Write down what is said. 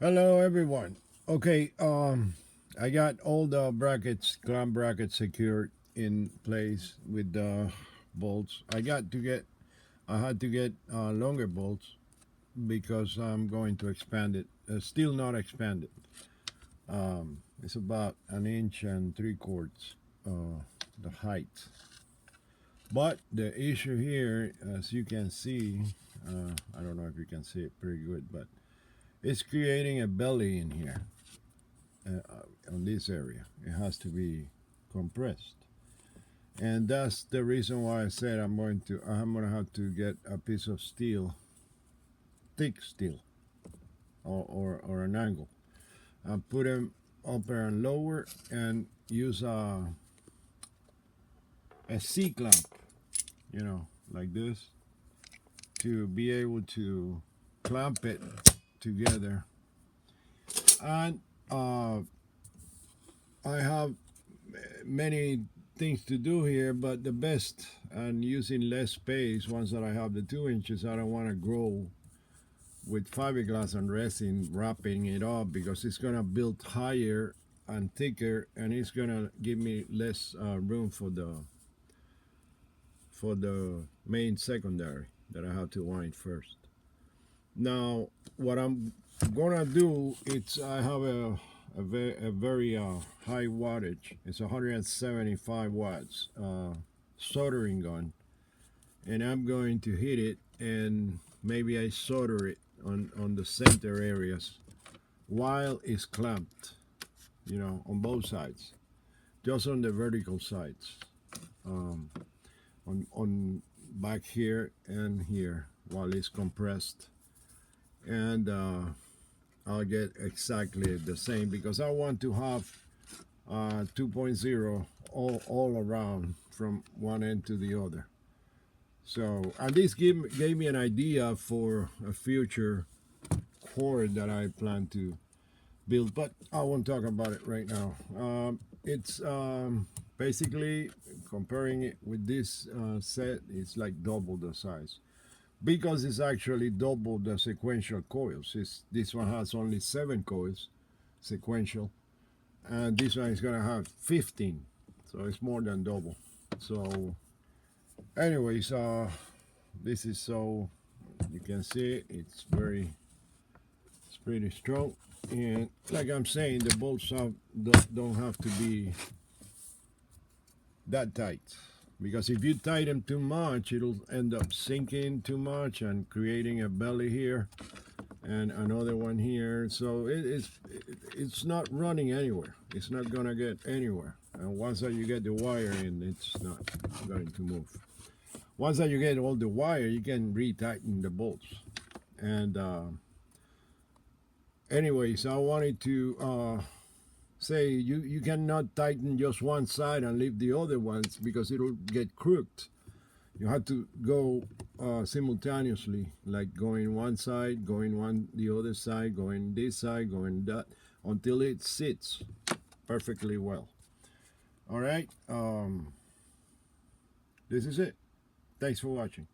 Hello everyone. Okay, I got all the brackets, clamp brackets secured in place with the bolts. I had to get longer bolts because I'm going to expand it. Still not expanded. It's about 1.75 inches, the height. But the issue here, as you can see, I don't know if you can see it pretty good, but it's creating a belly in here. On this area. It has to be compressed, and that's the reason why I said I'm going to have to get a piece of steel, thick steel, or an angle, and put them upper and lower, and use a C clamp, like this, to be able to clamp it together. And I have many things to do here, but the best, and using less space, once that I have the 2 inches, I don't want to grow with fiberglass and resin wrapping it up, because it's going to build higher and thicker, and it's going to give me less room for the main secondary that I have to wind first. Now what I'm gonna do, it's I have a very high wattage. It's 175 watts soldering gun, and I'm going to hit it, and maybe I solder it on the center areas while it's clamped, on both sides, just on the vertical sides, on back here and here, while it's compressed. And I'll get exactly the same, because I want to have 2.0 all around from one end to the other. So, and this gave me an idea for a future cord that I plan to build, but I won't talk about it right now. It's basically, comparing it with this set, it's like double the size, because it's actually double the sequential coils. This one has only 7 coils sequential, and this one is going to have 15, so it's more than double. So anyways, this is, so you can see it's pretty strong, and like I'm saying, the bolts don't have to be that tight, because if you tighten them too much, it'll end up sinking too much and creating a belly here and another one here. So it's not running anywhere. It's not gonna get anywhere. And once that you get the wire in, it's not going to move. Once that you get all the wire, you can retighten the bolts. And anyways, I wanted to say you cannot tighten just one side and leave the other ones, because it'll get crooked. You have to go simultaneously, like going one side, going the other side, going this side, going that, until it sits perfectly well. All right, this is it. Thanks for watching.